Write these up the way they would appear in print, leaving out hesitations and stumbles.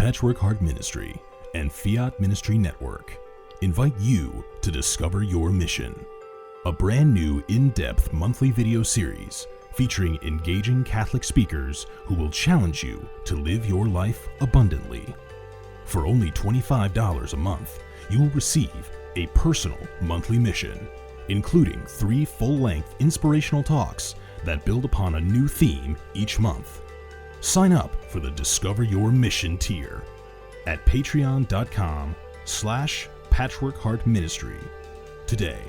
Patchwork Heart Ministry and Fiat Ministry Network invite you to discover your mission, a brand new in-depth monthly video series featuring engaging Catholic speakers who will challenge you to live your life abundantly. For only $25 a month, you will receive a personal monthly mission, including 3 full-length inspirational talks that build upon a new theme each month. Sign up for the Discover Your Mission tier at patreon.com/Patchwork Heart Ministry today.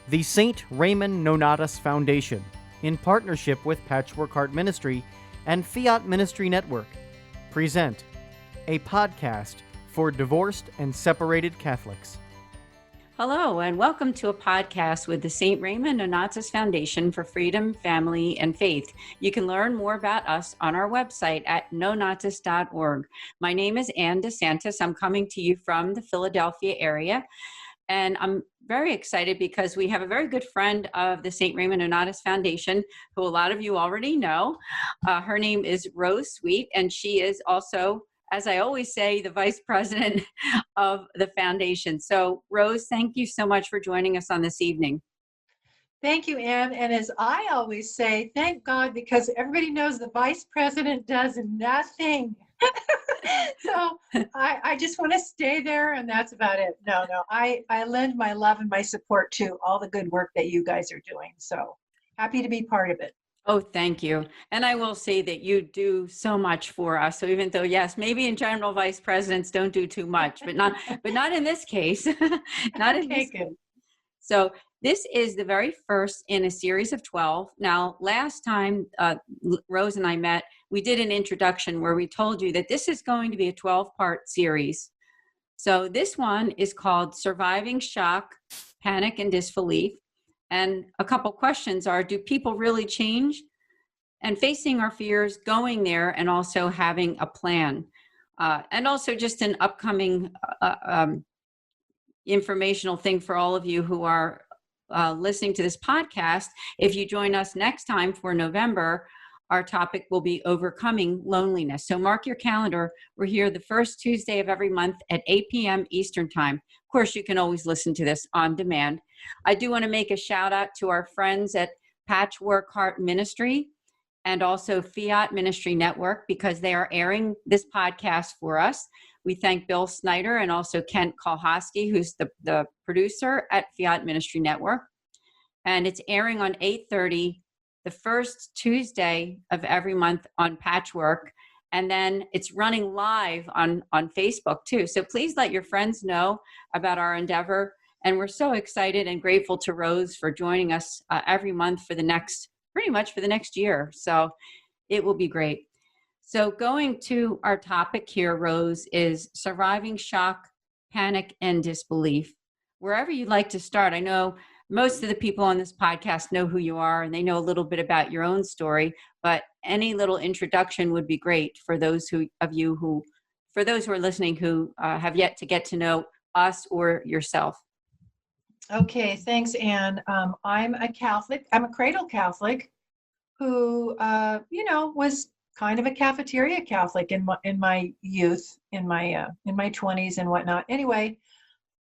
The St. Raymond Nonnatus Foundation, in partnership with Patchwork Heart Ministry and Fiat Ministry Network, present a podcast for divorced and separated Catholics. Hello, and welcome to a podcast with the St. Raymond Nonnatus Foundation for Freedom, Family, and Faith. You can learn more about us on our website at nonnatus.org. My name is DeSantis. I'm coming to you from the Philadelphia area, and I'm very excited because we have a very good friend of the St. Raymond Nonnatus Foundation, who a lot of you already know. Her name is Rose Sweet, and she is also, as I always say, the vice president of the foundation. So, Rose, thank you so much for joining us on this evening. Thank you, Anne. And as I always say, thank God, because everybody knows the vice president does nothing. So I just want to stay there, and that's about it. No, I lend my love and my support to all the good work that you guys are doing. So happy to be part of it. Oh, thank you. And I will say that you do so much for us. So even though, yes, maybe in general, vice presidents don't do too much, but not in this case. Not in this case. So this is the very first in a series of 12. Now, last time Rose and I met, we did an introduction where we told you that this is going to be a 12-part series. So this one is called Surviving Shock, Panic, and Disbelief. And a couple questions are, do people really change? And facing our fears, going there, and also having a plan. And also just an upcoming informational thing for all of you who are listening to this podcast. If you join us next time for November, our topic will be overcoming loneliness. So mark your calendar. We're here the first Tuesday of every month at 8 p.m. Eastern Time. Of course, you can always listen to this on demand. I do want to make a shout out to our friends at Patchwork Heart Ministry and also Fiat Ministry Network, because they are airing this podcast for us. We thank Bill Snyder and also Kent Kalhosky, who's the producer at Fiat Ministry Network. And it's airing on 8:30, the first Tuesday of every month on Patchwork. And then it's running live on Facebook too. So please let your friends know about our endeavor. And we're so excited and grateful to Rose for joining us every month for pretty much for the next year. So it will be great. So going to our topic here, Rose, is surviving shock, panic, and disbelief. Wherever you'd like to start, I know most of the people on this podcast know who you are and they know a little bit about your own story, but any little introduction would be great for those who are listening who have yet to get to know us or yourself. Okay, thanks, Anne. I'm a Catholic. I'm a cradle Catholic who, was kind of a cafeteria Catholic in my youth, in my 20s and whatnot. Anyway,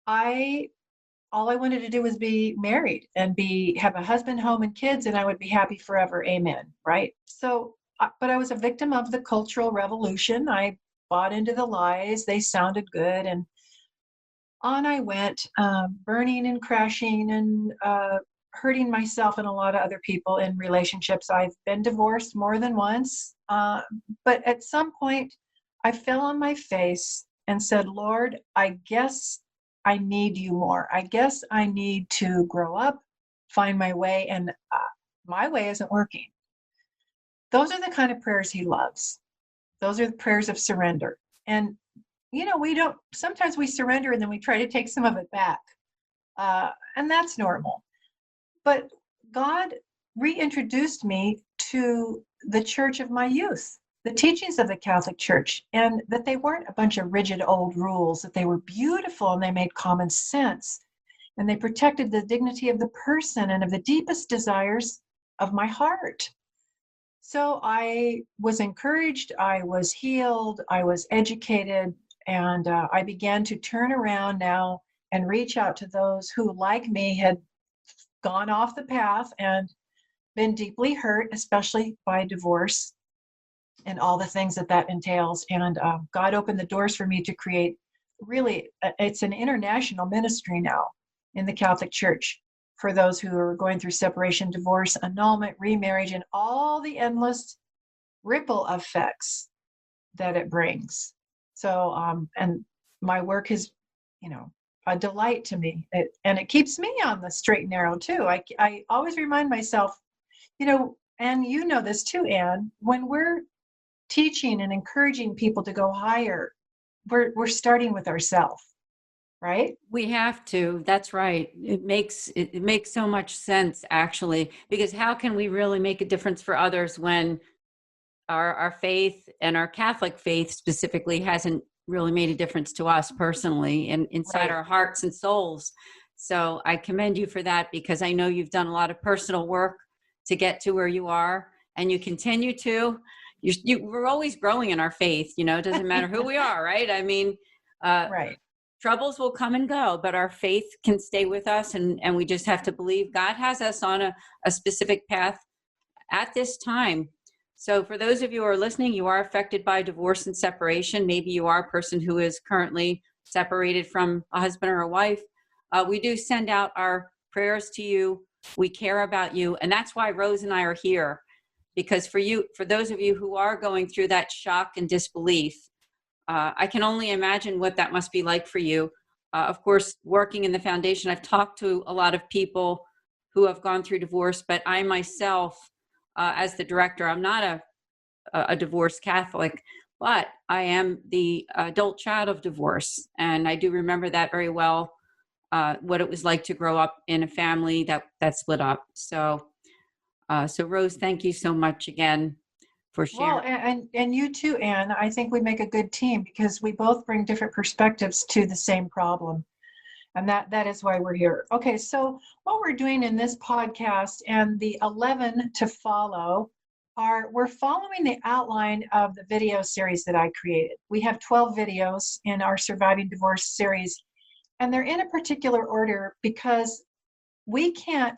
all I wanted to do was be married and have a husband, home, and kids, and I would be happy forever. Amen. Right? So, but I was a victim of the Cultural Revolution. I bought into the lies. They sounded good, and on I went, burning and crashing and hurting myself and a lot of other people in relationships. I've been divorced more than once, but at some point I fell on my face and said, Lord, I guess I need you more. I guess I need to grow up, find my way, and my way isn't working. Those are the kind of prayers he loves. Those are the prayers of surrender. And sometimes we surrender and then we try to take some of it back. And that's normal. But God reintroduced me to the church of my youth, the teachings of the Catholic Church, and that they weren't a bunch of rigid old rules, that they were beautiful and they made common sense. and they protected the dignity of the person and of the deepest desires of my heart. So I was encouraged, I was healed, I was educated, and I began to turn around now and reach out to those who, like me, had gone off the path and been deeply hurt, especially by divorce and all the things that that entails. And God opened the doors for me to create really, it's an international ministry now in the Catholic Church for those who are going through separation, divorce, annulment, remarriage, and all the endless ripple effects that it brings. So, and my work is, a delight to me. And it keeps me on the straight and narrow too. I always remind myself, and you know this too, Anne, when we're teaching and encouraging people to go higher, we're starting with ourselves, right? We have to. That's right. It makes so much sense, actually, because how can we really make a difference for others when our faith, and our Catholic faith specifically, hasn't really made a difference to us personally and inside Right. our hearts and souls? So I commend you for that, because I know you've done a lot of personal work to get to where you are, and you continue to. We're always growing in our faith. It doesn't matter who we are, right? I mean, Right. troubles will come and go, but our faith can stay with us, and we just have to believe God has us on a specific path at this time. So for those of you who are listening, you are affected by divorce and separation. Maybe you are a person who is currently separated from a husband or a wife. We do send out our prayers to you. We care about you. And that's why Rose and I are here, because for those of you who are going through that shock and disbelief, I can only imagine what that must be like for you. Of course, working in the foundation, I've talked to a lot of people who have gone through divorce, but I myself, as the director, I'm not a divorced Catholic, but I am the adult child of divorce. And I do remember that very well, what it was like to grow up in a family that split up. So Rose, thank you so much again for Well, sharing. and you too, Anne. I think we make a good team because we both bring different perspectives to the same problem. And that is why we're here. Okay, so what we're doing in this podcast and the 11 to follow we're following the outline of the video series that I created. We have 12 videos in our Surviving Divorce series, and they're in a particular order because we can't,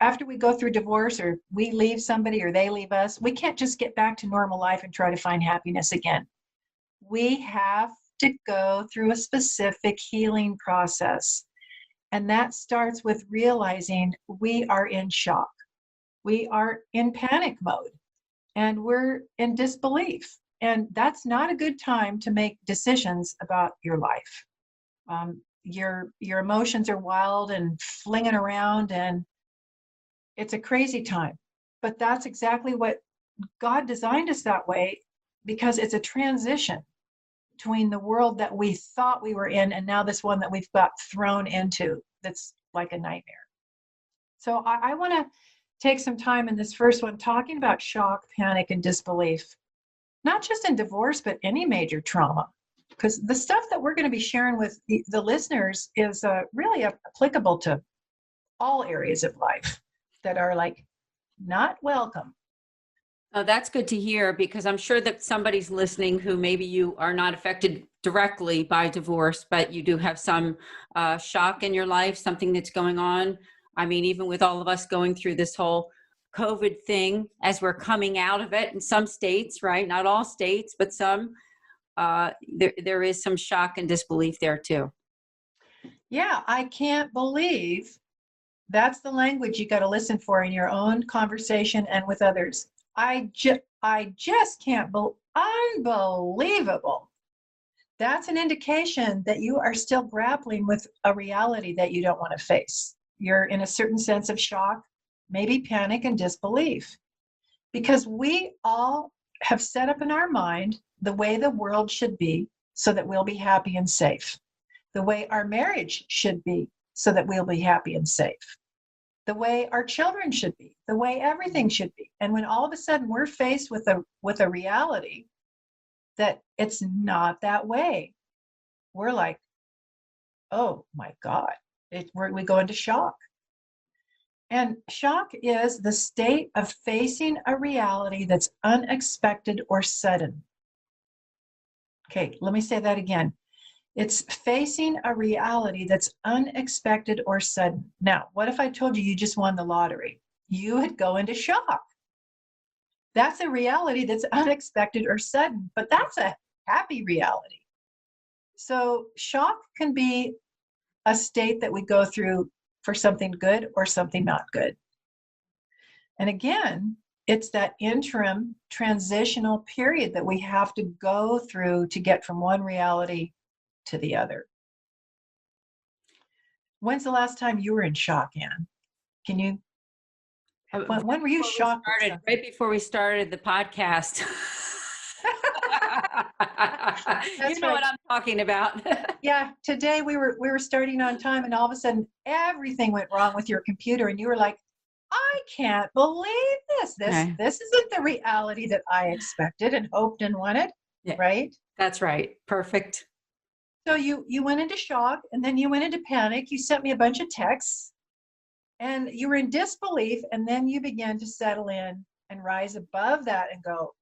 after we go through divorce or we leave somebody or they leave us, we can't just get back to normal life and try to find happiness again. We have to go through a specific healing process. And that starts with realizing we are in shock. We are in panic mode and we're in disbelief. And that's not a good time to make decisions about your life. Your emotions are wild and flinging around, and it's a crazy time. But that's exactly what God designed us that way, because it's a transition between the world that we thought we were in and now this one that we've got thrown into that's like a nightmare. So I want to take some time in this first one talking about shock, panic, and disbelief, not just in divorce, but any major trauma. Because the stuff that we're going to be sharing with the listeners is really applicable to all areas of life that are like not welcome. Oh, that's good to hear, because I'm sure that somebody's listening who maybe you are not affected directly by divorce, but you do have some shock in your life, something that's going on. I mean, even with all of us going through this whole COVID thing, as we're coming out of it in some states, right? Not all states, but some, there is some shock and disbelief there too. Yeah, I can't believe that's the language you got to listen for in your own conversation and with others. I just can't believe, unbelievable. That's an indication that you are still grappling with a reality that you don't want to face. You're in a certain sense of shock, maybe panic and disbelief, because we all have set up in our mind the way the world should be so that we'll be happy and safe, the way our marriage should be so that we'll be happy and safe, the way our children should be, the way everything should be. And when all of a sudden we're faced with a reality that it's not that way, we're like, oh my God, We go into shock. And shock is the state of facing a reality that's unexpected or sudden. Okay, let me say that again. It's facing a reality that's unexpected or sudden. Now, what if I told you just won the lottery? You would go into shock. That's a reality that's unexpected or sudden, but that's a happy reality. So shock can be a state that we go through for something good or something not good. And again, it's that interim transitional period that we have to go through to get from one reality to the other. When's the last time you were in shock, Anne? Can you? When were you shocked? Right before we started the podcast. You know what I'm talking about. Yeah, today we were starting on time, and all of a sudden everything went wrong with your computer, and you were like, I can't believe this. This isn't the reality that I expected and hoped and wanted. Yeah, right? That's right. Perfect. So you went into shock, and then you went into panic. You sent me a bunch of texts, and you were in disbelief, and then you began to settle in and rise above that and go,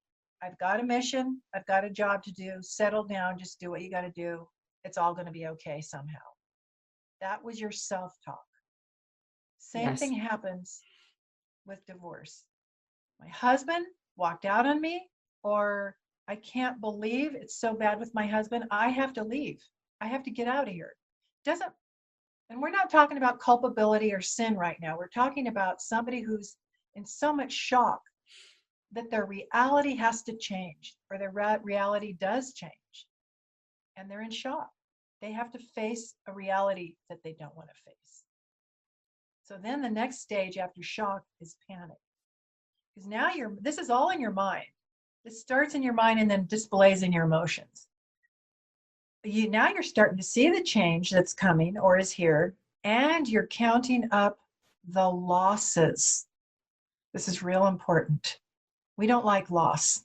I've got a mission. I've got a job to do. Settle down. Just do what you got to do. It's all going to be okay somehow. That was your self-talk. Same thing happens with divorce. My husband walked out on me, or I can't believe it's so bad with my husband. I have to leave. I have to get out of here. And we're not talking about culpability or sin right now. We're talking about somebody who's in so much shock that their reality has to change, or their reality does change. And they're in shock. They have to face a reality that they don't want to face. So then the next stage after shock is panic. Because now this is all in your mind. This starts in your mind and then displays in your emotions. Now you're starting to see the change that's coming or is here, and you're counting up the losses. This is real important. We don't like loss.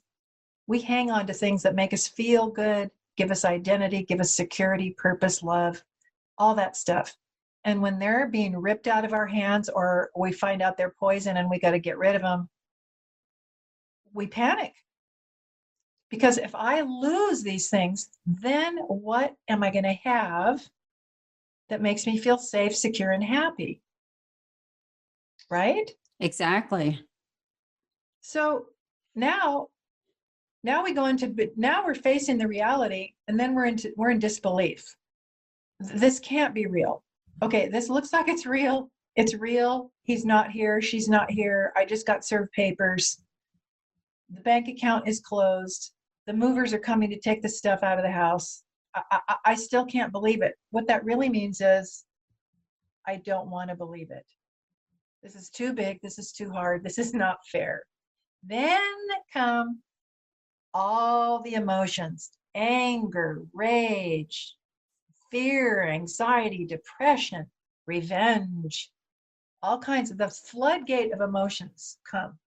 We hang on to things that make us feel good, give us identity, give us security, purpose, love, all that stuff. And when they're being ripped out of our hands, or we find out they're poison and we got to get rid of them, we panic. Because if I lose these things, then what am I going to have that makes me feel safe, secure, and happy? Right? Exactly. So now we're facing the reality, and then we're in disbelief. This can't be real. Okay, this looks like it's real. It's real. He's not here. She's not here. I just got served papers. The bank account is closed. The movers are coming to take the stuff out of the house. I still can't believe it. What that really means is I don't want to believe it. This is too big. This is too hard. This is not fair. Then come all the emotions: anger, rage, fear, anxiety, depression, revenge, all kinds of the floodgate of emotions come.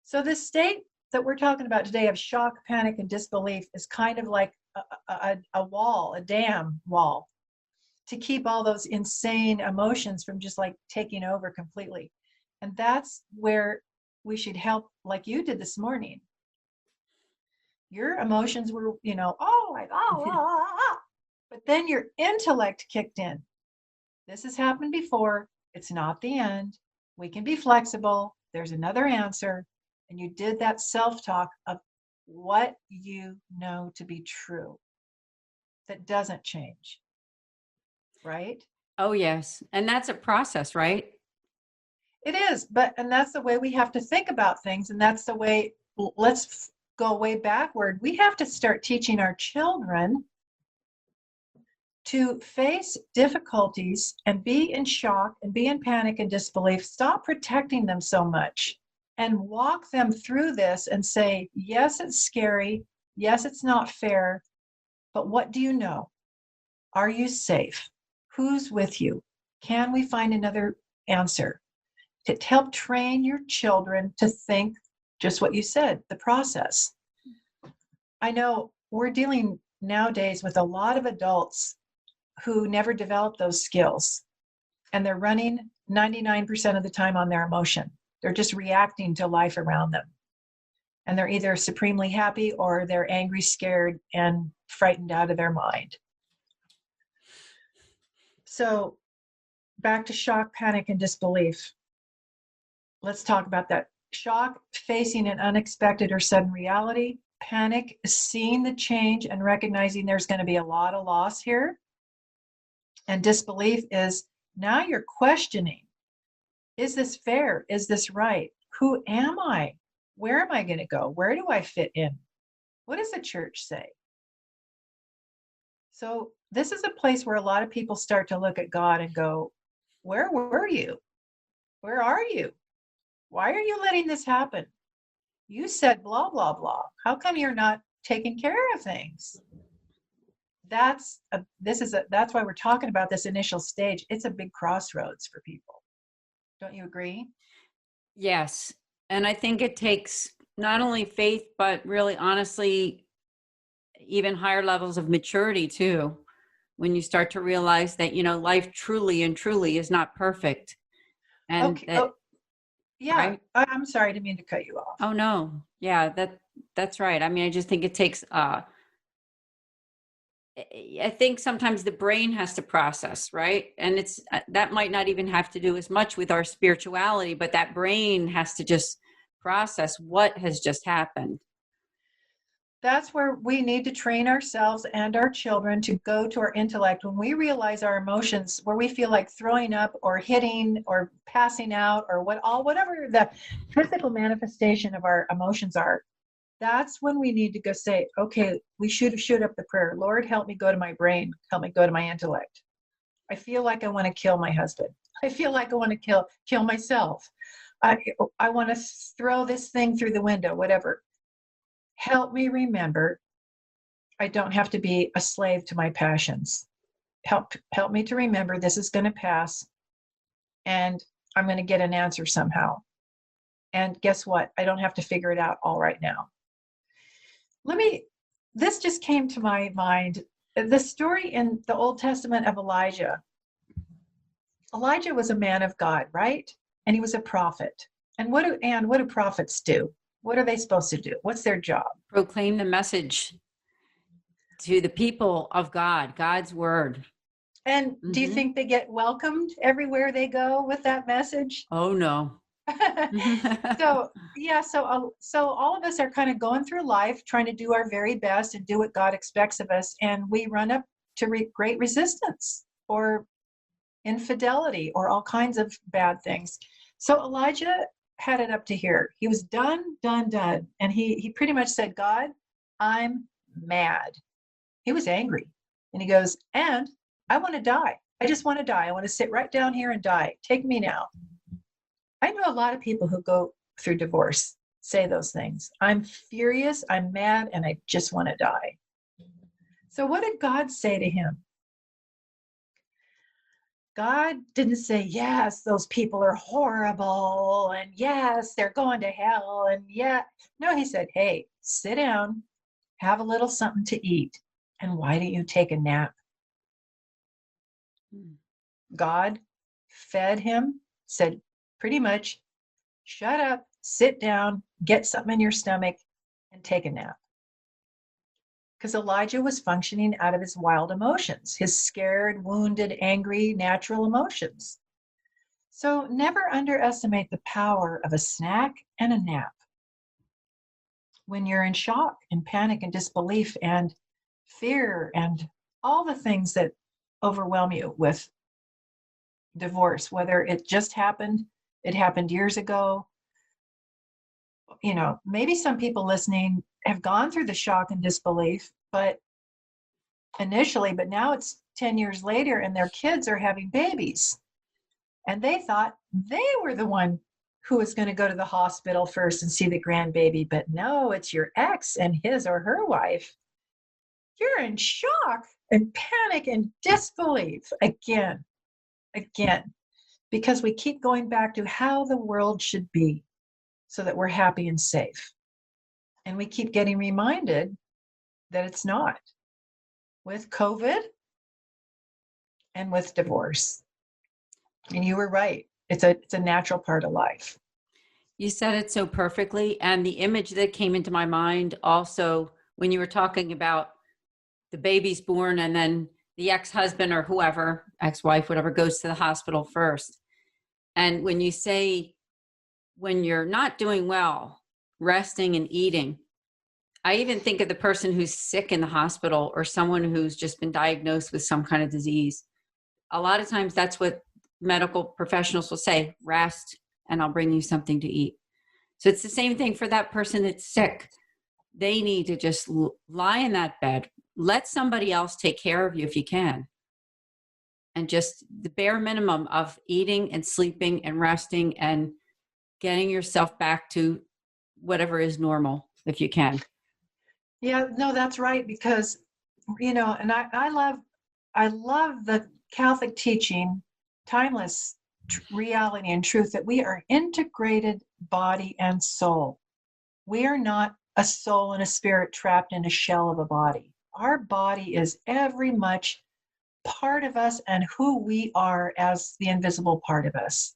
So this state that we're talking about today of shock, panic, and disbelief is kind of like a wall, a dam wall, to keep all those insane emotions from just like taking over completely. And that's where we should help, like you did this morning. Your emotions were, but then your intellect kicked in. This has happened before. It's not the end. We can be flexible. There's another answer. And you did that self-talk of what you know to be true that doesn't change. Right? Oh, yes. And that's a process, right? It is. And that's the way we have to think about things. And that's the way, let's go way backward. We have to start teaching our children to face difficulties and be in shock and be in panic and disbelief. Stop protecting them so much and walk them through this and say, yes, it's scary. Yes, it's not fair. But what do you know? Are you safe? Who's with you? Can we find another answer? To help train your children to think just what you said, the process. I know we're dealing nowadays with a lot of adults who never developed those skills. and they're running 99% of the time on their emotion. They're just reacting to life around them. And they're either supremely happy or they're angry, scared, and frightened out of their mind. So back to shock, panic, and disbelief. Let's talk about that. Shock, facing an unexpected or sudden reality. Panic, seeing the change and recognizing there's going to be a lot of loss here. And disbelief is now you're questioning, is this fair? Is this right? Who am I? Where am I going to go? Where do I fit in? What does the church say? So this is a place where a lot of people start to look at God and go, where were you? Where are you? Why are you letting this happen? You said blah, blah, blah. How come you're not taking care of things? That's why we're talking about this initial stage. It's a big crossroads for people. Don't you agree? Yes. And I think it takes not only faith, but really honestly, even higher levels of maturity too. When you start to realize that, life truly and truly is not perfect. And okay. Yeah. Right? I'm sorry, I didn't mean to cut you off. Oh no. Yeah, that's right. I mean, I just think it takes, I think sometimes the brain has to process, right? And it's, that might not even have to do as much with our spirituality, but that brain has to just process what has just happened. That's where we need to train ourselves and our children to go to our intellect. When we realize our emotions, where we feel like throwing up or hitting or passing out or whatever the physical manifestation of our emotions are, that's when we need to go say, okay, we shoot up the prayer. Lord, help me go to my brain. Help me go to my intellect. I feel like I want to kill my husband. I feel like I want to kill myself. I want to throw this thing through the window, whatever. Help me remember I don't have to be a slave to my passions. Help me to remember this is going to pass and I'm going to get an answer somehow. And guess what? I don't have to figure it out all right now. This just came to my mind. The story in the Old Testament of Elijah. Elijah was a man of God, right? And he was a prophet. And what do prophets do? What are they supposed to do? What's their job? Proclaim the message to the people of God, God's word. And do you think they get welcomed everywhere they go with that message? Oh, no. So all of us are kind of going through life trying to do our very best and do what God expects of us. And we run up to great resistance or infidelity or all kinds of bad things. So Elijah had it up to here. He was done. And he pretty much said, God, I'm mad. He was angry. And he goes, and I want to die. I just want to die. I want to sit right down here and die. Take me now. I know a lot of people who go through divorce say those things. I'm furious, I'm mad, and I just want to die. So what did God say to him? God didn't say, yes, those people are horrible, and yes, they're going to hell, and yeah. No, he said, hey, sit down, have a little something to eat, and why don't you take a nap? God fed him, said pretty much, shut up, sit down, get something in your stomach, and take a nap. Because Elijah was functioning out of his wild emotions, his scared, wounded, angry, natural emotions. So never underestimate the power of a snack and a nap. When you're in shock and panic and disbelief and fear and all the things that overwhelm you with divorce, whether it just happened, it happened years ago. Maybe some people listening have gone through the shock and disbelief, but now it's 10 years later and their kids are having babies. And they thought they were the one who was going to go to the hospital first and see the grandbaby. But no, it's your ex and his or her wife. You're in shock and panic and disbelief again, because we keep going back to how the world should be so that we're happy and safe. And we keep getting reminded that it's not, with COVID and with divorce. And you were right. It's a natural part of life. You said it so perfectly. And the image that came into my mind also when you were talking about the baby's born and then the ex-husband or whoever, ex-wife, whatever, goes to the hospital first. And when you say, when you're not doing well, resting and eating, I even think of the person who's sick in the hospital or someone who's just been diagnosed with some kind of disease. A lot of times that's what medical professionals will say, rest and I'll bring you something to eat. So it's the same thing for that person that's sick. They need to just lie in that bed, let somebody else take care of you if you can. And just the bare minimum of eating and sleeping and resting and getting yourself back to whatever is normal if you can. Yeah, no, that's right. Because, and I love the Catholic teaching, timeless reality and truth that we are integrated body and soul. We are not a soul and a spirit trapped in a shell of a body. Our body is every much part of us and who we are as the invisible part of us.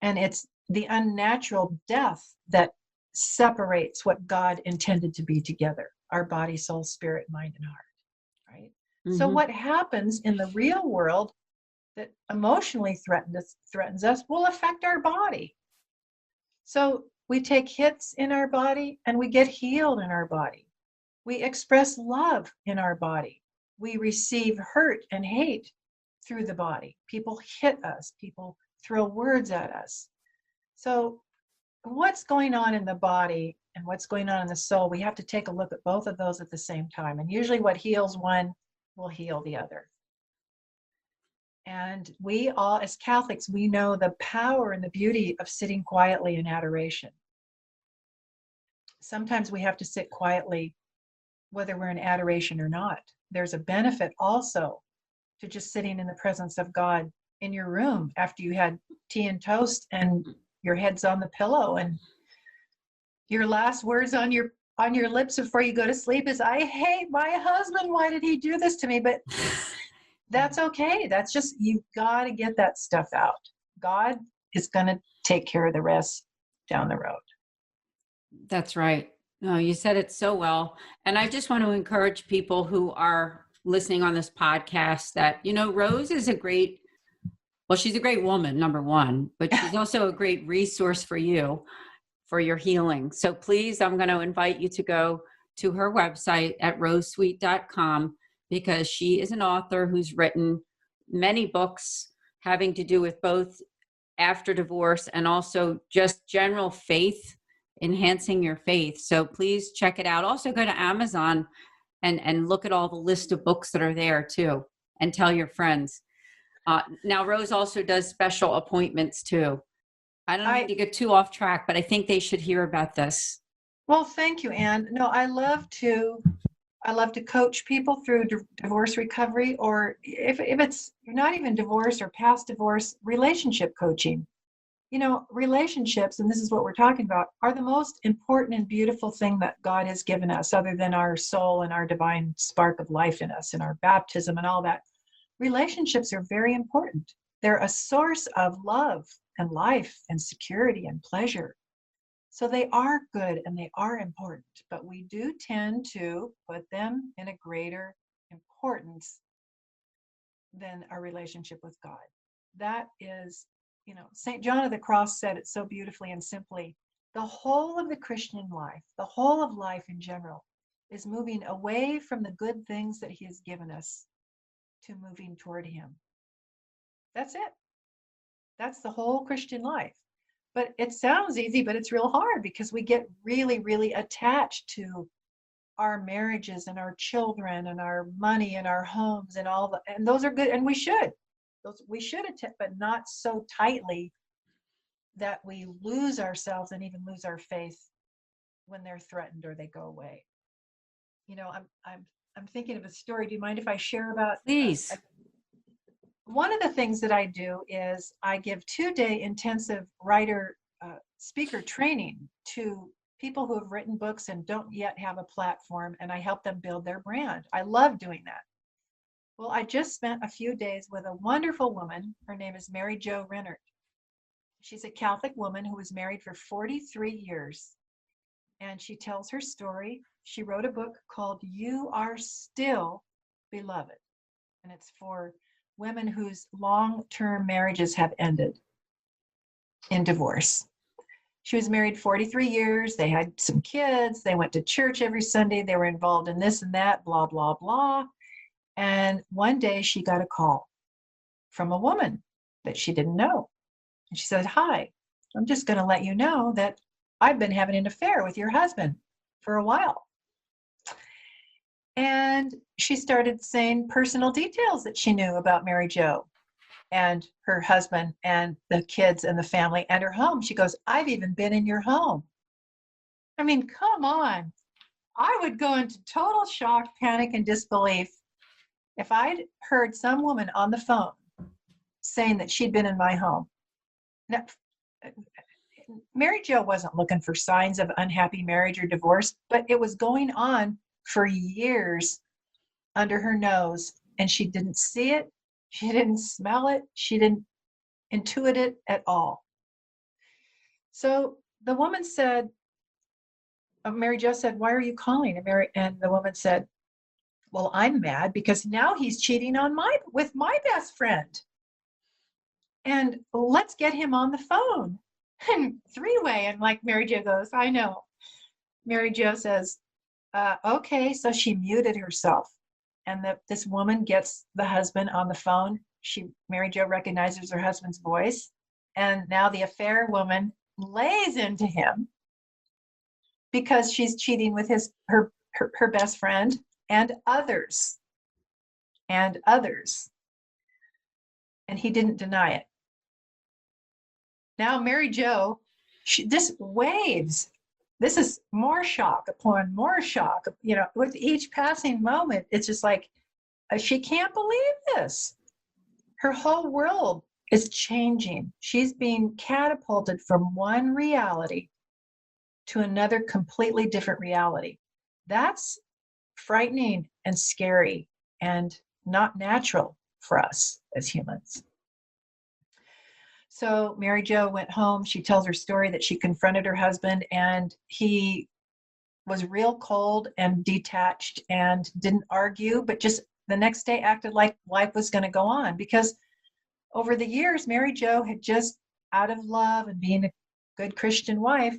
And it's the unnatural death that separates what God intended to be together, our body, soul, spirit, mind, and heart, right? Mm-hmm. So what happens in the real world that emotionally threatens us will affect our body. So we take hits in our body and we get healed in our body. We express love in our body. We receive hurt and hate through the body. People hit us. People throw words at us. So what's going on in the body and what's going on in the soul, we have to take a look at both of those at the same time. And usually what heals one will heal the other. And we all, as Catholics, we know the power and the beauty of sitting quietly in adoration. Sometimes we have to sit quietly, whether we're in adoration or not. There's a benefit also to just sitting in the presence of God in your room after you had tea and toast and your head's on the pillow and your last words on your lips before you go to sleep is, I hate my husband. Why did he do this to me? But that's okay. That's just, you've got to get that stuff out. God is going to take care of the rest down the road. That's right. No, you said it so well. And I just want to encourage people who are listening on this podcast that, Rose is she's a great woman, number one, but she's also a great resource for you, for your healing. So please, I'm going to invite you to go to her website at rosesweet.com, because she is an author who's written many books having to do with both after divorce and also just general faith, enhancing your faith. So please check it out. Also go to Amazon and look at all the list of books that are there too, and tell your friends. Now, Rose also does special appointments too. I don't need to get too off track, but I think they should hear about this. Well, thank you, Anne. No, I love to coach people through divorce recovery, or if it's you're not even divorced or past divorce, relationship coaching. Relationships, and this is what we're talking about, are the most important and beautiful thing that God has given us, other than our soul and our divine spark of life in us and our baptism and all that. Relationships are very important. They're a source of love and life and security and pleasure. So they are good and they are important, but we do tend to put them in a greater importance than our relationship with God. That is, St. John of the Cross said it so beautifully and simply. The whole of the Christian life, the whole of life in general, is moving away from the good things that he has given us to moving toward him. That's it. That's the whole Christian life. But it sounds easy, but it's real hard because we get really, really attached to our marriages and our children and our money and our homes and all and those are good, and we should. We should attend, but not so tightly that we lose ourselves and even lose our faith when they're threatened or they go away. I'm thinking of a story. Do you mind if I share about? Please. One of the things that I do is I give 2-day intensive writer speaker training to people who have written books and don't yet have a platform, and I help them build their brand. I love doing that. Well, I just spent a few days with a wonderful woman. Her name is Mary Jo Rennert. She's a Catholic woman who was married for 43 years. And she tells her story. She wrote a book called You Are Still Beloved. And it's for women whose long-term marriages have ended in divorce. She was married 43 years. They had some kids. They went to church every Sunday. They were involved in this and that, blah, blah, blah. And one day she got a call from a woman that she didn't know. And she said, "Hi, I'm just going to let you know that I've been having an affair with your husband for a while." And she started saying personal details that she knew about Mary Jo and her husband and the kids and the family and her home. She goes, "I've even been in your home." I mean, come on. I would go into total shock, panic, and disbelief if I'd heard some woman on the phone saying that she'd been in my home. Now, Mary Jo wasn't looking for signs of unhappy marriage or divorce, but it was going on for years under her nose, and she didn't see it, she didn't smell it, she didn't intuit it at all. So the woman said, Mary Jo said, "Why are you calling?" And the woman said, "Well, I'm mad because now he's cheating with my best friend. And let's get him on the phone." And three-way, and like Mary Jo goes, "I know." Mary Jo says, "Okay." So she muted herself. And this woman gets the husband on the phone. Mary Jo recognizes her husband's voice. And now the affair woman lays into him because she's cheating with her best friend and others. And others. And he didn't deny it. Now Mary Jo, this waves. This is more shock upon more shock. With each passing moment, it's just like, she can't believe this. Her whole world is changing. She's being catapulted from one reality to another completely different reality. That's frightening and scary and not natural for us as humans. So Mary Jo went home. She tells her story that she confronted her husband, and he was real cold and detached and didn't argue, but just the next day acted like life was going to go on, because over the years, Mary Jo had just, out of love and being a good Christian wife,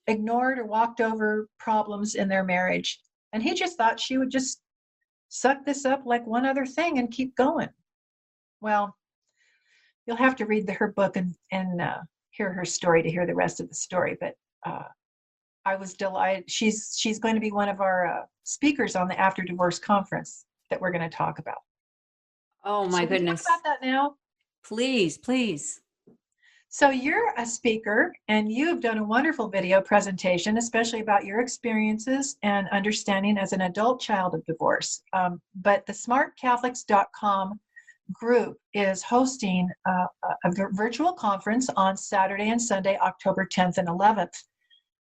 ignored or walked over problems in their marriage. And he just thought she would just suck this up like one other thing and keep going. Well, you'll have to read her book and hear her story to hear the rest of the story. But I was delighted. She's going to be one of our speakers on the After Divorce conference that we're going to talk about. Oh my goodness! Talk about that now, please. So you're a speaker, and you've done a wonderful video presentation, especially about your experiences and understanding as an adult child of divorce. But the smartcatholics.com group is hosting a virtual conference on Saturday and Sunday, October 10th and 11th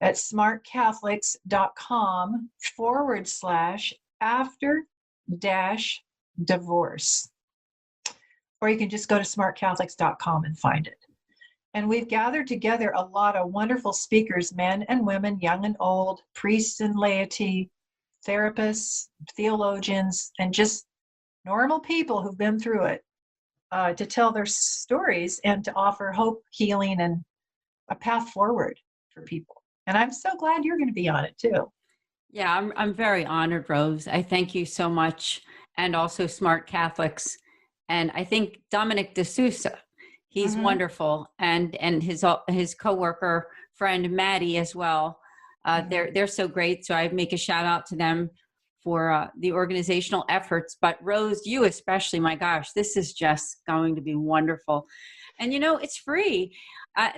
at smartcatholics.com/after-divorce. Or you can just go to smartcatholics.com and find it. And we've gathered together a lot of wonderful speakers, men and women, young and old, priests and laity, therapists, theologians, and just normal people who've been through it, to tell their stories and to offer hope, healing, and a path forward for people. And I'm so glad you're going to be on it too. Yeah, I'm very honored, Rose. I thank you so much, and also Smart Catholics. And I think Dominic D'Souza, he's wonderful, and his coworker friend Maddie as well. They're so great. So I make a shout out to them for the organizational efforts. But Rose, you especially, my gosh, this is just going to be wonderful. And it's free.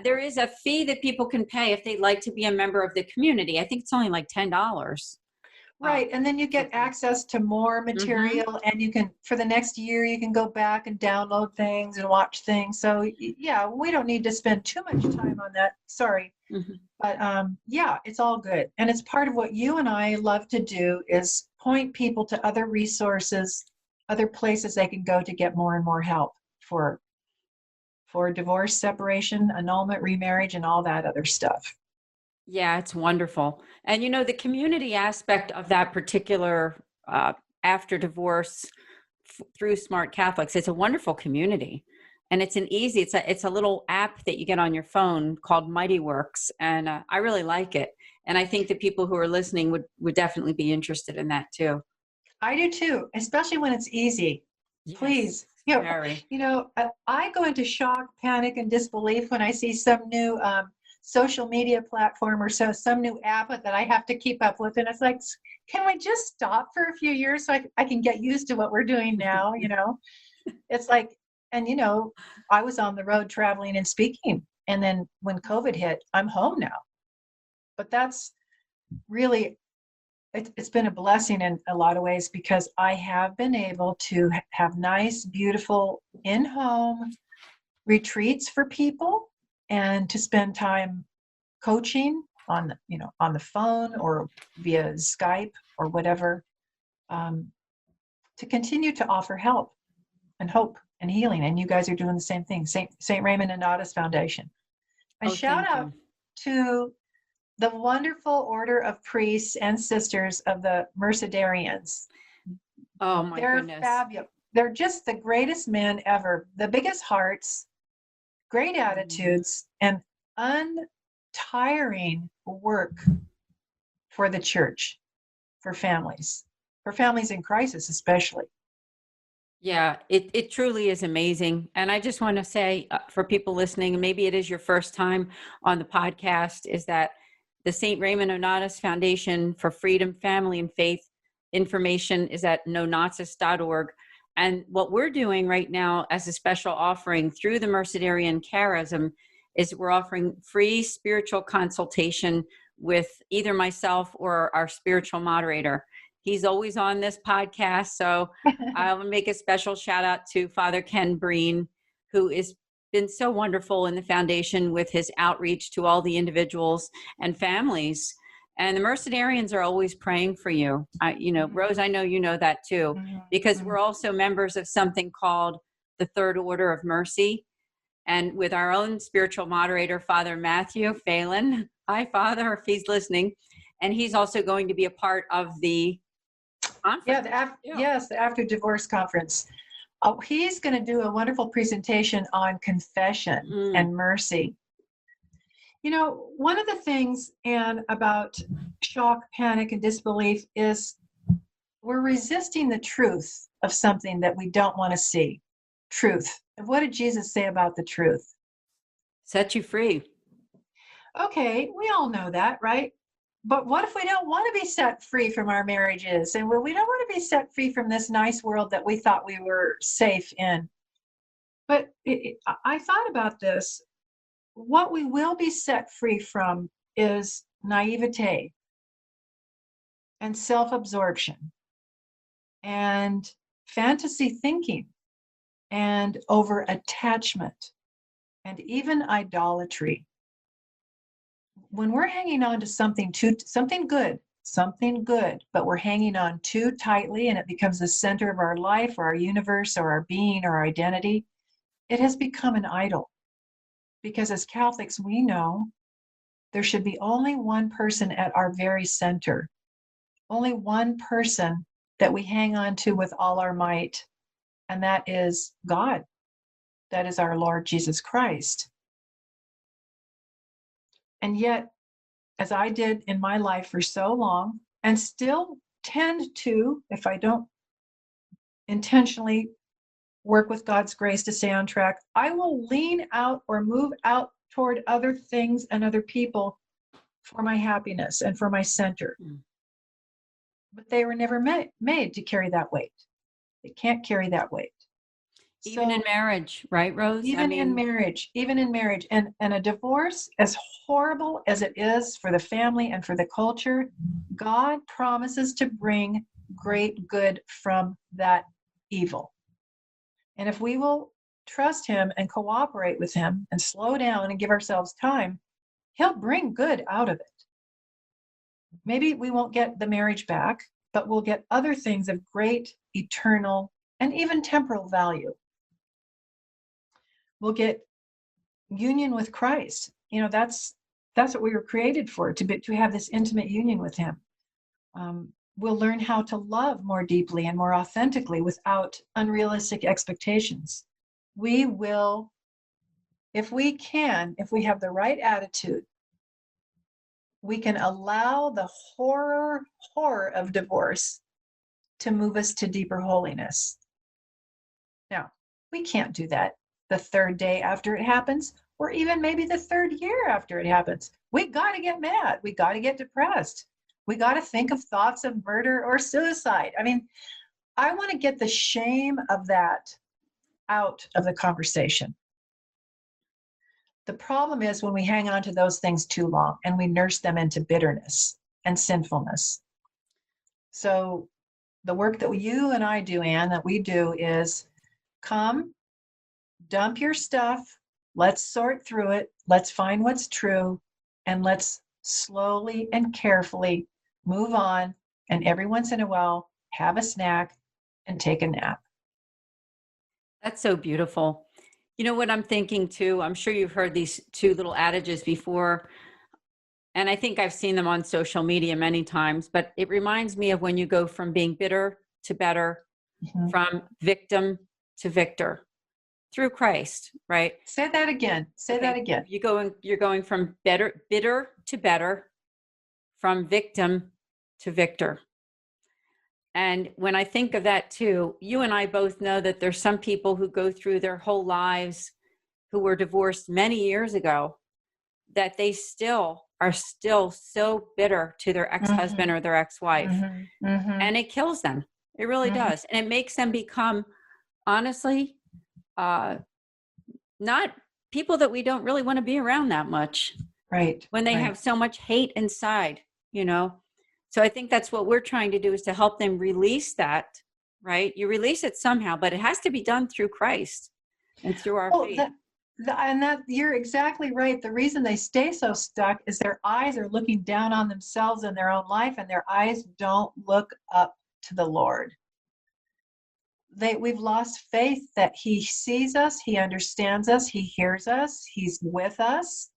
There is a fee that people can pay if they'd like to be a member of the community. I think it's only like $10. Right. And then you get access to more material, and you can, for the next year, you can go back and download things and watch things. So yeah, we don't need to spend too much time on that. Sorry. But yeah, it's all good. And it's part of what you and I love to do, is point people to other resources other places they can go to get more and more help for divorce, separation, annulment, remarriage, and all that other stuff. Yeah, it's wonderful. And the community aspect of that particular after divorce through Smart Catholics, it's a wonderful community. And it's it's a little app that you get on your phone called Mighty Works. And I really like it. And I think that people who are listening would definitely be interested in that too. I do too, especially when it's easy. Yes, Please. very. I go into shock, panic, and disbelief when I see some new social media platform or some new app that I have to keep up with. And it's like, can we just stop for a few years so I can get used to what we're doing now? It's like, and I was on the road traveling and speaking. And then when COVID hit, I'm home now. But that's really, it's been a blessing in a lot of ways, because I have been able to have nice, beautiful in-home retreats for people, and to spend time coaching on the phone or via Skype or whatever, to continue to offer help and hope and healing. And you guys are doing the same thing. St. Raymond and Nonnatus Foundation. And shout out to the wonderful order of priests and sisters of the Mercedarians. Oh my goodness. They're fabulous. They're just the greatest men ever, the biggest hearts, great attitudes, and untiring work for the church, for families in crisis especially. Yeah, it truly is amazing. And I just want to say for people listening, maybe it is your first time on the podcast, is that the St. Raymond Nonnatus Foundation for Freedom, Family, and Faith information is at nonnatus.org. And what we're doing right now as a special offering through the Mercedarian Charism is we're offering free spiritual consultation with either myself or our spiritual moderator. He's always on this podcast, so I'll make a special shout out to Father Ken Breen, who has been so wonderful in the foundation with his outreach to all the individuals and families. And the Mercedarians are always praying for you. Rose, I know you know that too, because we're also members of something called the Third Order of Mercy. And with our own spiritual moderator, Father Matthew Phelan. Hi, Father, if he's listening. And he's also going to be a part of the conference. Yes, the After Divorce Conference. Oh, he's going to do a wonderful presentation on confession and mercy. One of the things, Anne, about shock, panic, and disbelief is we're resisting the truth of something that we don't want to see. Truth. And what did Jesus say about the truth? Set you free. Okay, we all know that, right? But what if we don't want to be set free from our marriages? And we don't want to be set free from this nice world that we thought we were safe in. But I thought about this. What we will be set free from is naivete and self-absorption and fantasy thinking and over-attachment and even idolatry. When we're hanging on to something good, but we're hanging on too tightly and it becomes the center of our life or our universe or our being or our identity, it has become an idol. Because as Catholics, we know there should be only one person at our very center, only one person that we hang on to with all our might, and that is God. That is our Lord Jesus Christ. And yet, as I did in my life for so long, and still tend to, if I don't intentionally work with God's grace to stay on track, I will lean out or move out toward other things and other people for my happiness and for my center. But they were never made to carry that weight. They can't carry that weight. Even in marriage, right, Rose? Even in marriage. And a divorce, as horrible as it is for the family and for the culture, God promises to bring great good from that evil. And if we will trust him and cooperate with him and slow down and give ourselves time, he'll bring good out of it. Maybe we won't get the marriage back, but we'll get other things of great eternal and even temporal value. We'll get union with Christ. That's what we were created for, to have this intimate union with him. We'll learn how to love more deeply and more authentically without unrealistic expectations. We will, if we have the right attitude, we can allow the horror of divorce to move us to deeper holiness. Now, we can't do that the third day after it happens, or even maybe the third year after it happens. We got to get mad. We got to get depressed. We got to think of thoughts of murder or suicide. I mean, I want to get the shame of that out of the conversation. The problem is when we hang on to those things too long and we nurse them into bitterness and sinfulness. So the work that you and I do, Anne, that we do is come, dump your stuff, let's sort through it, let's find what's true, and let's slowly and carefully move on, and every once in a while, have a snack and take a nap. That's so beautiful. You know what I'm thinking too? I'm sure you've heard these two little adages before, and I think I've seen them on social media many times, but it reminds me of when you go from being bitter to better, from victim to victor through Christ, right? Say that again. Say that again. You're going from bitter to better, from victim to victor. And when I think of that too, you and I both know that there's some people who go through their whole lives who were divorced many years ago, that they are still so bitter to their ex-husband or their ex-wife. And it kills them. It really does. And it makes them become, honestly, not people that we don't really want to be around that much. Right. When they have so much hate inside, So I think that's what we're trying to do, is to help them release that, right? You release it somehow, but it has to be done through Christ and through our faith. That you're exactly right. The reason they stay so stuck is their eyes are looking down on themselves and their own life, and their eyes don't look up to the Lord. We've lost faith that he sees us, he understands us, he hears us, he's with us.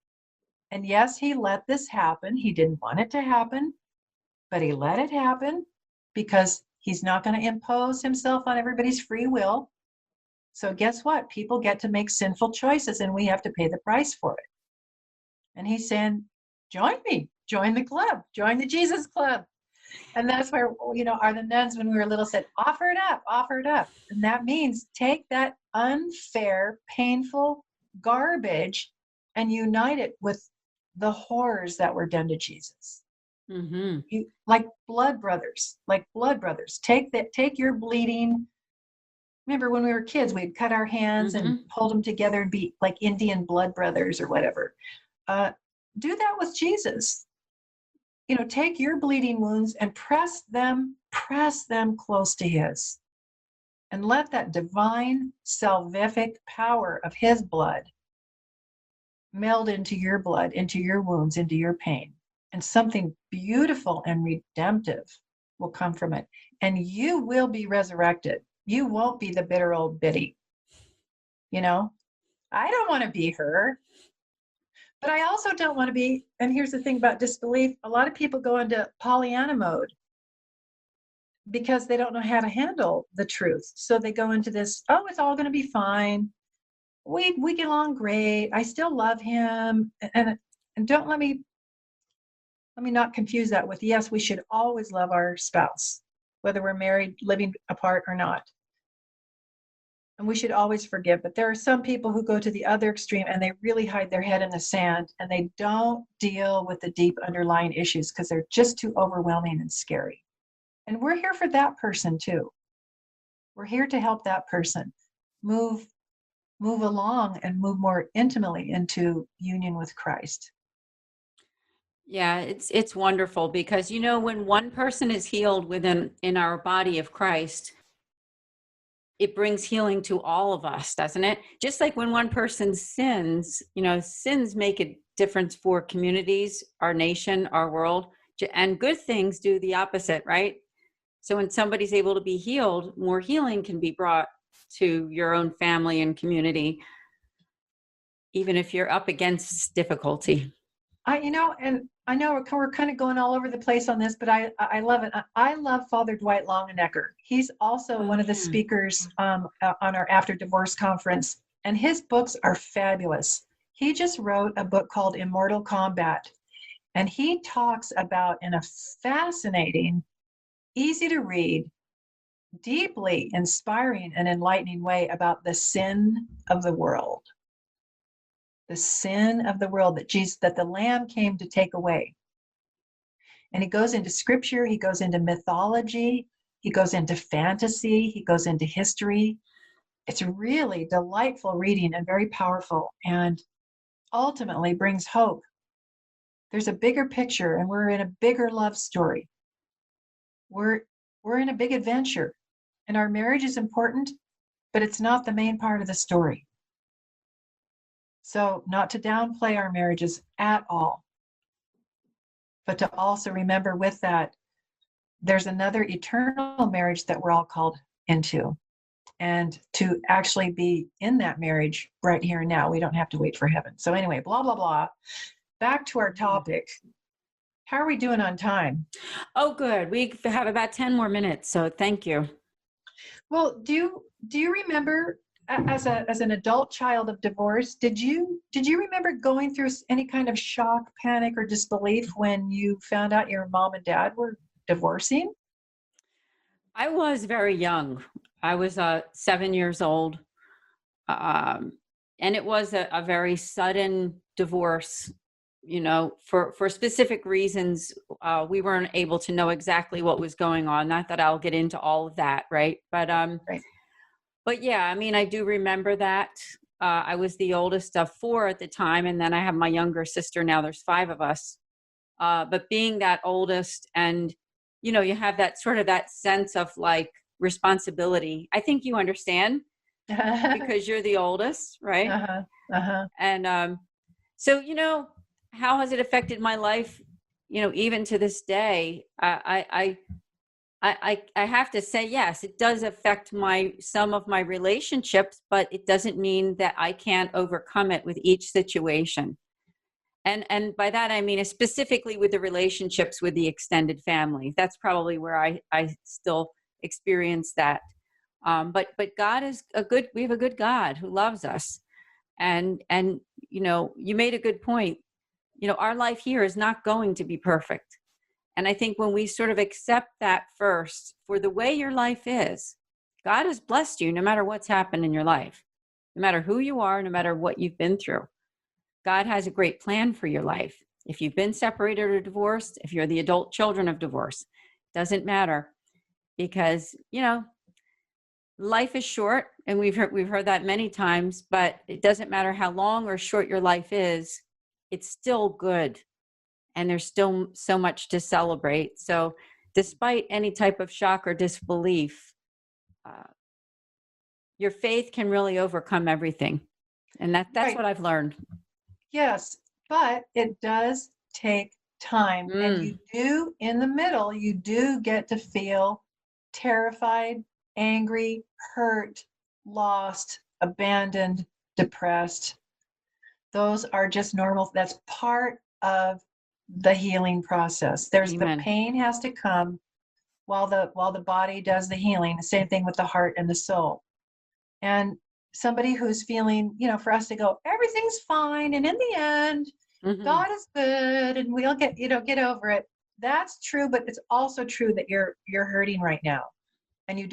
And yes, he let this happen. He didn't want it to happen, but he let it happen because he's not going to impose himself on everybody's free will. So guess what? People get to make sinful choices, and we have to pay the price for it. And he's saying, join me, join the club, join the Jesus club. And that's where, the nuns, when we were little, said, offer it up, offer it up. And that means take that unfair, painful garbage and unite it with the horrors that were done to Jesus. Like blood brothers. Take your bleeding. Remember when we were kids, we'd cut our hands and hold them together and be like Indian blood brothers or whatever. Do that with Jesus. Take your bleeding wounds and press them close to his. And let that divine salvific power of his blood meld into your blood, into your wounds, into your pain. And something beautiful and redemptive will come from it. And you will be resurrected. You won't be the bitter old biddy. I don't want to be her. But I also don't want to be, and here's the thing about disbelief, a lot of people go into Pollyanna mode because they don't know how to handle the truth. So they go into this, it's all going to be fine. We get along great. I still love him. And don't let me not confuse that with, yes, we should always love our spouse, whether we're married, living apart or not. And we should always forgive. But there are some people who go to the other extreme and they really hide their head in the sand and they don't deal with the deep underlying issues because they're just too overwhelming and scary. And we're here for that person too. We're here to help that person move along and move more intimately into union with Christ. Yeah, it's wonderful because, when one person is healed in our body of Christ, it brings healing to all of us, doesn't it? Just like when one person sins, sins make a difference for communities, our nation, our world, and good things do the opposite, right? So when somebody's able to be healed, more healing can be brought to your own family and community, even if you're up against difficulty. And I know we're kind of going all over the place on this, but I love it. I love Father Dwight Longenecker. He's also one of the speakers on our After Divorce conference, and his books are fabulous. He just wrote a book called Immortal Combat, and he talks about, in a fascinating, easy to read, deeply inspiring and enlightening way, about the sin of the world. The sin of the world that the Lamb came to take away. And he goes into scripture, he goes into mythology, he goes into fantasy, he goes into history. It's really delightful reading and very powerful, and ultimately brings hope. There's a bigger picture, and we're in a bigger love story. We're in a big adventure, and our marriage is important, but it's not the main part of the story. So, not to downplay our marriages at all, but to also remember with that, there's another eternal marriage that we're all called into. And to actually be in that marriage right here and now. We don't have to wait for heaven. So anyway, blah, blah, blah. Back to our topic. How are we doing on time? Oh, good. We have about 10 more minutes, so thank you. Well, do you remember, as an adult child of divorce, did you remember going through any kind of shock, panic, or disbelief when you found out your mom and dad were divorcing? I was very young. I was 7 years old. And it was a very sudden divorce, for specific reasons. We weren't able to know exactly what was going on. Not that I'll get into all of that, right? But Right. But yeah, I mean, I do remember that. I was the oldest of 4 at the time, and then I have my younger sister. Now there's 5 of us. But being that oldest, and you have that sort of that sense of like responsibility. I think you understand because you're the oldest, right? Uh-huh. Uh-huh. And so how has it affected my life? Even to this day, I have to say, yes, it does affect some of my relationships, but it doesn't mean that I can't overcome it with each situation. And by that, I mean, specifically with the relationships with the extended family. That's probably where I still experience that. But God is we have a good God who loves us. And you made a good point. Our life here is not going to be perfect. And I think when we sort of accept that first, for the way your life is, God has blessed you no matter what's happened in your life, no matter who you are, no matter what you've been through. God has a great plan for your life. If you've been separated or divorced, if you're the adult children of divorce, doesn't matter, because, life is short, and we've heard that many times, but it doesn't matter how long or short your life is, it's still good. And there's still so much to celebrate. So despite any type of shock or disbelief, your faith can really overcome everything. And that's Right. what I've learned. Yes, but it does take time. And in the middle, you do get to feel terrified, angry, hurt, lost, abandoned, depressed. Those are just normal. That's part of the healing process. Amen. The pain has to come while the body does the healing. The same thing with the heart and the soul. And somebody who's feeling, for us to go, everything's fine, and in the end, God is good, and we'll get over it. That's true, but it's also true that you're hurting right now, and you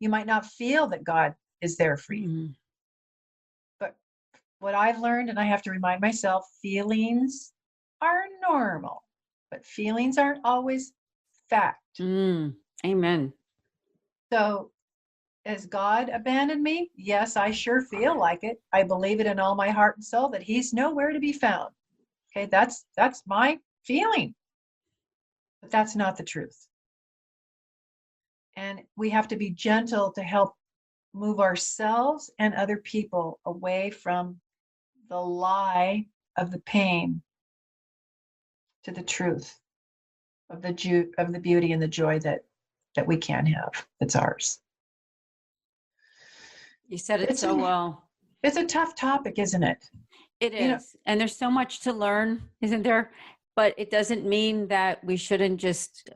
might not feel that God is there for you. But what I've learned, and I have to remind myself, feelings are normal, but feelings aren't always fact. Amen. So, has God abandoned me? Yes, I sure feel like it. I believe it in all my heart and soul that he's nowhere to be found. Okay, that's my feeling. But that's not the truth. And we have to be gentle to help move ourselves and other people away from the lie of the pain to the truth of the beauty and the joy that that we can have that's ours. You said it so well. It's a tough topic, isn't it? It is. And there's so much to learn, isn't there? But it doesn't mean that we shouldn't just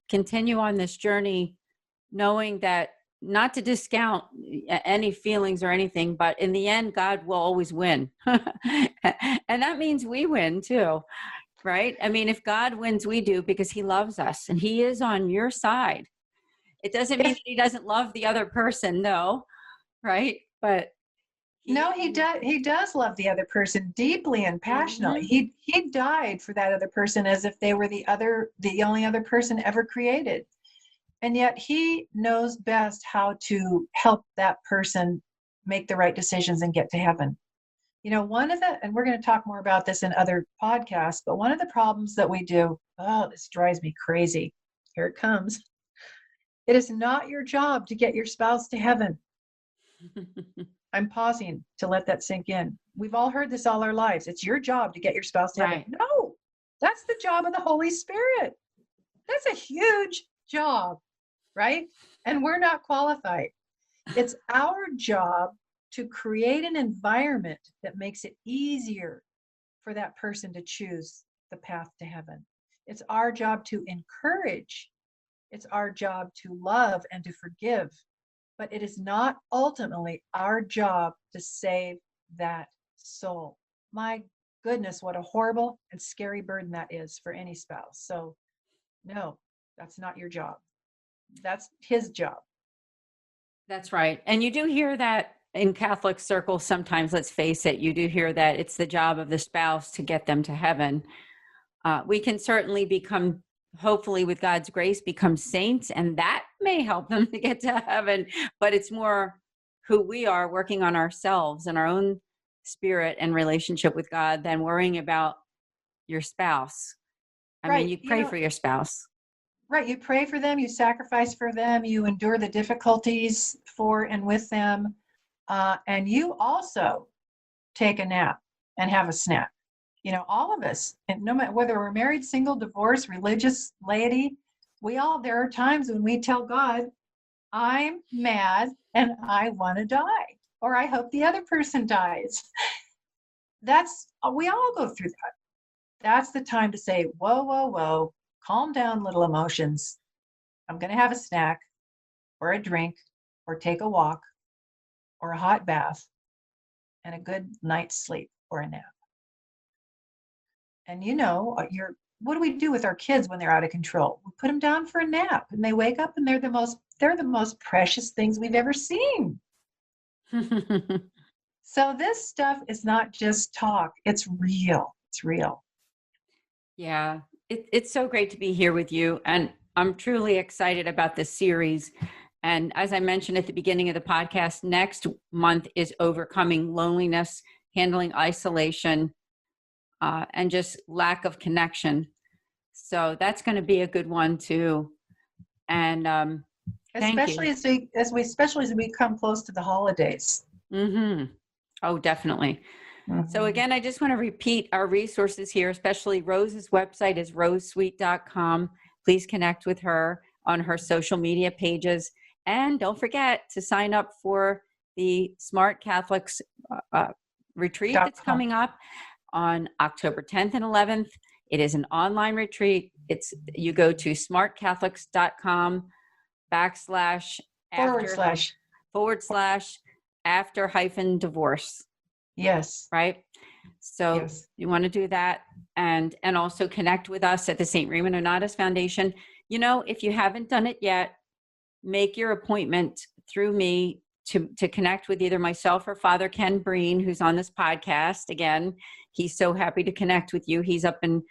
continue on this journey, knowing that not to discount any feelings or anything, but in the end, God will always win. And that means we win too, right? I mean, if God wins, we do, because he loves us and he is on your side. It doesn't mean that he doesn't love the other person, no, right? But he does love the other person deeply and passionately. He died for that other person as if they were the only other person ever created. And yet he knows best how to help that person make the right decisions and get to heaven. You know, and we're going to talk more about this in other podcasts, but one of the problems that we do, this drives me crazy. Here it comes. It is not your job to get your spouse to heaven. I'm pausing to let that sink in. We've all heard this all our lives. It's your job to get your spouse to heaven. No, that's the job of the Holy Spirit. That's a huge job, right? And we're not qualified. It's our job to create an environment that makes it easier for that person to choose the path to heaven. It's our job to encourage. It's our job to love and to forgive. But it is not ultimately our job to save that soul. My goodness, what a horrible and scary burden that is for any spouse. So no, that's not your job. That's his job. That's right. And you do hear that in Catholic circles sometimes, let's face it, you do hear that it's the job of the spouse to get them to heaven. We can certainly become, hopefully with God's grace, become saints, and that may help them to get to heaven. But it's more who we are, working on ourselves and our own spirit and relationship with God, than worrying about your spouse. I mean, you pray for your spouse. Right. You pray for them, you sacrifice for them, you endure the difficulties for and with them. And you also take a nap and have a snack. You know, all of us, and no matter whether we're married, single, divorced, religious, laity, there are times when we tell God, I'm mad and I want to die, or I hope the other person dies. We all go through that. That's the time to say, whoa, whoa, whoa, calm down, little emotions. I'm going to have a snack or a drink or take a walk or a hot bath and a good night's sleep or a nap. And you know, what do we do with our kids when they're out of control? We put them down for a nap and they wake up and they're the most precious things we've ever seen. So this stuff is not just talk. It's real. It's real. Yeah, it's so great to be here with you. And I'm truly excited about this series. And as I mentioned at the beginning of the podcast, next month is overcoming loneliness, handling isolation, and just lack of connection. So that's going to be a good one too. And especially as we come close to the holidays. Mm-hmm. Oh, definitely. Mm-hmm. So again, I just want to repeat our resources here, especially Rose's website is rosesweet.com. Please connect with her on her social media pages. And don't forget to sign up for the Smart Catholics retreat that's coming up on October 10th and 11th. It is an online retreat. You go to smartcatholics.com /after-divorce. Yes. Right? So yes. You want to do that and also connect with us at the St. Raymond Nonnatus Foundation. You know, if you haven't done it yet, make your appointment through me to connect with either myself or Father Ken Breen, who's on this podcast. Again, he's so happy to connect with you. He's up in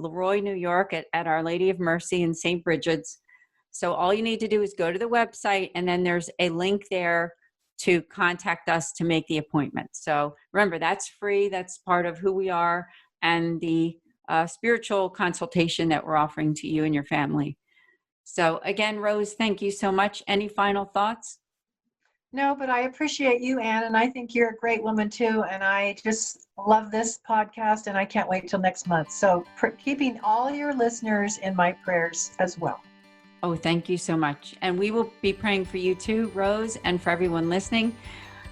Leroy, New York at Our Lady of Mercy in St. Bridget's. So all you need to do is go to the website, and then there's a link there to contact us to make the appointment. So remember, that's free. That's part of who we are and the spiritual consultation that we're offering to you and your family. So again, Rose, thank you so much. Any final thoughts? No, but I appreciate you, Anne, and I think you're a great woman too. And I just love this podcast, and I can't wait till next month. So keeping all your listeners in my prayers as well. Oh, thank you so much. And we will be praying for you too, Rose, and for everyone listening.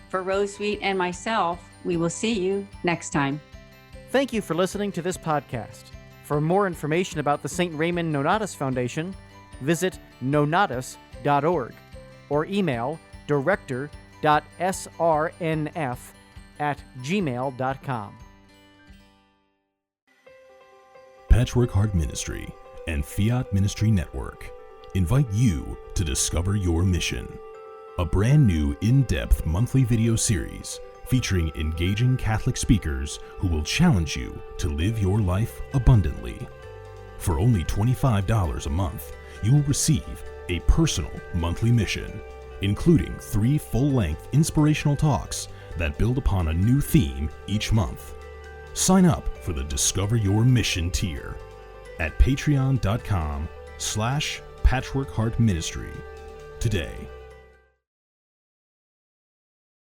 For Rose Sweet and myself, we will see you next time. Thank you for listening to this podcast. For more information about the St. Raymond Nonnatus Foundation, visit nonnatus.org or email director.srnf@gmail.com. Patchwork Heart Ministry and Fiat Ministry Network invite you to discover your mission. A brand new in-depth monthly video series featuring engaging Catholic speakers who will challenge you to live your life abundantly. For only $25 a month, you will receive a personal monthly mission, including 3 full-length inspirational talks that build upon a new theme each month. Sign up for the Discover Your Mission tier at patreon.com/patchworkheartministry today.